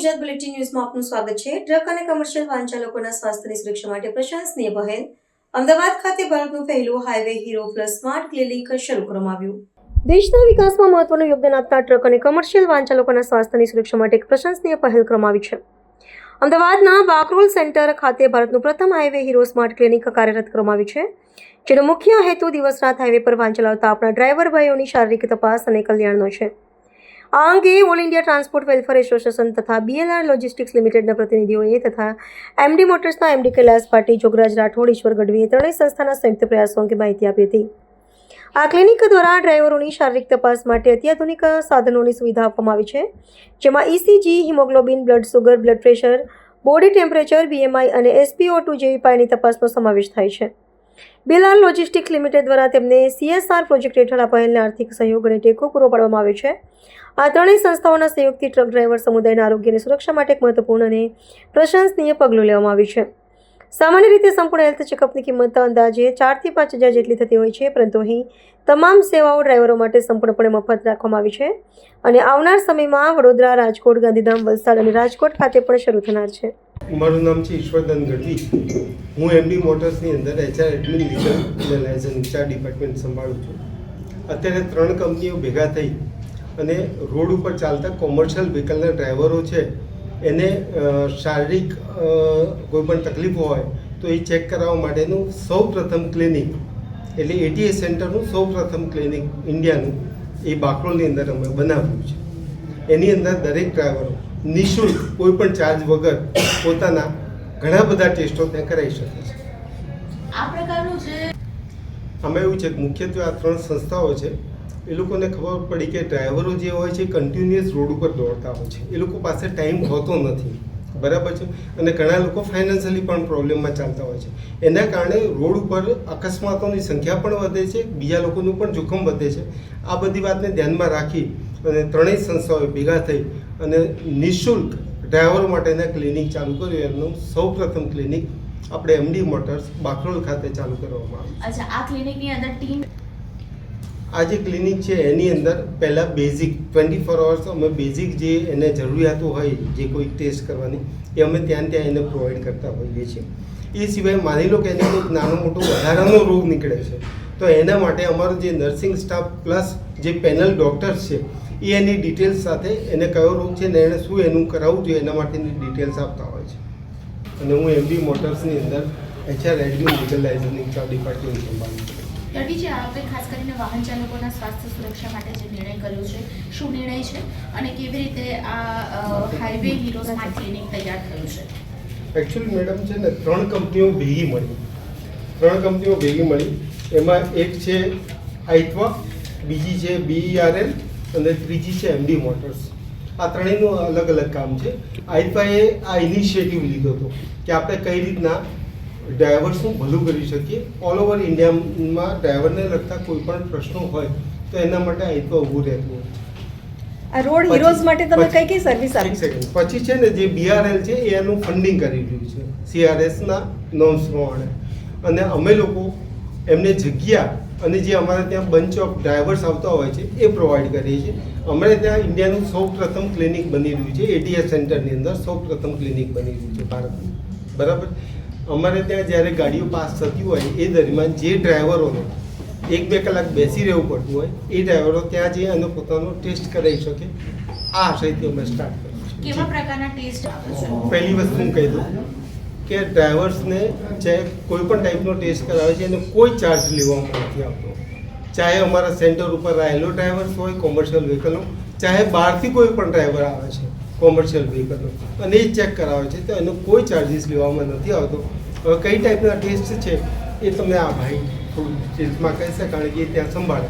Gujarat bulletin ન્યૂઝમાં આપનું સ્વાગત છે। ટ્રક અને કમર્શિયલ વાહન ચાલકોના સ્વાસ્થ્યની સુરક્ષા માટે પ્રશંસનીય પહેલ અમદાવાદ ખાતે ભારતનું પહેલું highway hero plus smart clinic શરૂ કરવામાં આવ્યું। દેશના વિકાસમાં મહત્વનું યોગદાન આપતા ટ્રક અને કમર્શિયલ વાહન ચાલકોના સ્વાસ્થ્યની સુરક્ષા માટે એક પ્રશંસનીય પહેલ કરવામાં આવી છે। અમદાવાદના બાકરોલ સેન્ટર ખાતે ભારતનું પ્રથમ હાઈવે હીરો સ્માર્ટ ક્લિનિક કાર્યરત કરવામાં આવ્યું છે, જેનો મુખ્ય હેતુ દિવસ રાત હાઈવે પર વાહન ચલાવતા આપણા ડ્રાઈવર ભાઈઓની શારીરિક તપાસ અને કલ્યાણનો છે। આ અંગે all India transport welfare association તથા BLR લોજિસ્ટિક્સ લિમિટેડના પ્રતિનિધિઓએ તથા MD મોટર્સના MD કૈલાસ પાટી, જોગરાજ રાઠોડ, ઈશ્વર ગઢવીએ ત્રણેય સંસ્થાના સંયુક્ત પ્રયાસો અંગે માહિતી આપી હતી। આ ક્લિનિક દ્વારા ડ્રાઈવરોની શારીરિક તપાસ માટે અત્યાધુનિક સાધનોની સુવિધા આપવામાં આવી છે, જેમાં ECG, haemoglobin, blood sugar, blood pressure, body temperature, BMI અને SpO2 જેવી પાયાની તપાસનો સમાવેશ થાય છે। BLR લોજિસ્ટિક્સ લિમિટેડ દ્વારા તેમને CSR પ્રોજેક્ટ હેઠળ આ પહેલને આર્થિક સહયોગ અને ટેકો પૂરો પાડવામાં આવ્યો છે। આ ત્રણેય સંસ્થાઓના સહયોગથી ટ્રક ડ્રાઈવર સમુદાયના આરોગ્ય અને સુરક્ષા માટે એક મહત્વપૂર્ણ અને પ્રશંસનીય પગલું લેવામાં આવ્યું છે। સામાન્ય રીતે સંપૂર્ણ હેલ્થ ચેકઅપની કિંમત અંદાજે 4 થી 5 હજાર જેટલી થતી હોય છે, પરંતુ અહીં તમામ સેવાઓ ડ્રાઈવરો માટે સંપૂર્ણપણે મફત રાખવામાં આવી છે અને આવનાર સમયમાં વડોદરા, રાજકોટ, ગાંધીધામ, વલસાડ અને રાજકોટ ખાતે પણ શરૂ થનાર છે। મારું નામ છે ઈશ્વરદાન ગઢવી। હું MD મોટર્સની અંદર HR એડમિન લીગલ અને લાયસન્સ 4 ડિપાર્ટમેન્ટ સંભાળું છું। અત્યારે 3 કંપનીઓ ભેગા થઈ અને રોડ ઉપર ચાલતા કોમર્શિયલ વ્હીકલના ડ્રાઈવરો છે એને શારીરિક કોઈ પણ તકલીફો હોય તો એ ચેક કરાવવા માટેનું સૌપ્રથમ ક્લિનિક એટલે ATS સેન્ટરનું સૌપ્રથમ ક્લિનિક ઇન્ડિયાનું એ બાકરોલની અંદર અમે બનાવ્યું છે। એની અંદર દરેક ડ્રાઈવરો નિઃશુલ્ક કોઈ પણ ચાર્જ વગર પોતાના ઘણા બધા ટેસ્ટો ત્યાં કરાવી શકે છે। આ પ્રકારનું છે આમાં એવું છે કે મુખ્યત્વે આ 3 સંસ્થાઓ છે, એ લોકોને ખબર પડી કે ડ્રાઈવરો જે હોય છે કન્ટિન્યુઅસ રોડ ઉપર દોડતા હોય છે, એ લોકો પાસે ટાઈમ હોતો નથી, બરાબર છે, અને ઘણા લોકો ફાઇનાન્શિયલી પણ પ્રોબ્લેમમાં ચાલતા હોય છે। એના કારણે રોડ ઉપર અકસ્માતોની સંખ્યા પણ વધે છે, બીજા લોકોનું પણ જોખમ વધે છે। આ બધી વાતને ધ્યાનમાં રાખી અને ત્રણેય સંસ્થાઓએ ભેગા થઈ અને નિઃશુલ્ક ડ્રાઈવરો માટેના ક્લિનિક ચાલુ કર્યું। એમનું સૌપ્રથમ ક્લિનિક આપણે MD મોટર્સ બાકરોલ ખાતે ચાલુ કરવામાં આવ્યું। અચ્છા, આ ક્લિનિકની અંદર ટીમ આ જે ક્લિનિક છે એની અંદર પહેલાં બેઝિક 24 અવર્સ અમે બેઝિક જે એને જરૂરિયાતો હોય જે કોઈ ટેસ્ટ કરવાની એ અમે ત્યાં એને પ્રોવાઈડ કરતા હોઈએ છીએ। એ સિવાય માની લો કે એને કોઈ નાનો મોટો વધારાનો રોગ નીકળે છે તો એના માટે અમારો જે નર્સિંગ સ્ટાફ પ્લસ જે પેનલ ડૉક્ટર્સ છે એ એની ડિટેલ્સ સાથે એને કયો રોગ છે ને એણે શું એનું કરાવવું જોઈએ એના માટેની ડિટેલ્સ આપતા હોય છે। અને હું MD મોટર્સની અંદર HR admin legal licensing 4 department સંભાળું છું। તડી છે આપણે ખાસ કરીને વાહન ચાલકોના સ્વાસ્થ્ય સુરક્ષા માટે જે નિર્ણય કર્યો છે, શું નિર્ણય છે અને કેવી રીતે આ હાઈવે હીરો સ્માર્ટ ક્લિનિક તૈયાર થયું છે? એકચ્યુઅલી મેડમ છે ને 3 કંપનીઓ ભેગી મળી એમાં એક છે આઈથવા, બીજી છે BERL અને ત્રીજી છે MD મોટર્સ। આ ત્રણેયનું અલગ અલગ કામ છે। આઈથવાએ આ ઇનિશિયેટિવ લીધો હતો કે આપણે કઈ રીતના ડ્રાઈવર્સનું ભલું કરી શકીએ। ઓલ ઓવર ઇન્ડિયામાં ડ્રાઈવરને લગતા કોઈ પણ પ્રશ્નો હોય તો એના માટે આઈથવા ઊભું રહેતું હોય। આ રોડ હીરોઝ માટે તમે કઈ કઈ સર્વિસ આપી છે? પછી છે ને જે BRL છે એ એનું ફંડિંગ કરી રહ્યું છે CRSના નોર્મ્સ પ્રમાણે, અને અમે લોકો એમને જગ્યા અને જે અમારે ત્યાં બંચ ઓફ ડ્રાઈવર્સ આવતા હોય છે એ પ્રોવાઈડ કરીએ છીએ। અમારે ત્યાં ઇન્ડિયાનું સૌપ્રથમ ક્લિનિક બની રહ્યું છે, ATS સેન્ટરની અંદર સૌપ્રથમ ક્લિનિક બની રહ્યું છે ભારતનું, બરાબર। અમારે ત્યાં જ્યારે ગાડીઓ પાસ થતી હોય એ દરમિયાન જે ડ્રાઈવરોને 1-2 કલાક બેસી રહેવું પડતું હોય એ ડ્રાઈવરો ત્યાં જઈ અને પોતાનો ટેસ્ટ કરાવી શકે। આ આશયથી અમે સ્ટાર્ટ કર્યું છે। કેવા પ્રકારના ટેસ્ટ આપો છો? પહેલી વસ્તુ હું કહી દઉં કે ડ્રાઈવર્સને ચાહે કોઈ પણ ટાઈપનો ટેસ્ટ કરાવે છે એને કોઈ ચાર્જ લેવામાં નથી આવતો, ચાહે અમારા સેન્ટર ઉપર રહેલો ડ્રાઈવર્સ હોય કોમર્શિયલ વ્હીકલનો, ચાહે બહારથી કોઈ પણ ડ્રાઈવર આવે છે કોમર્શિયલ વ્હીકલનો અને એ ચેક કરાવે છે તો એનો કોઈ ચાર્જિસ લેવામાં નથી આવતો। હવે કઈ ટાઈપના ટેસ્ટ છે એ તમને આ ભાઈ થોડું ડિટેલ્સમાં કહેશે કારણ કે એ ત્યાં સંભાળે।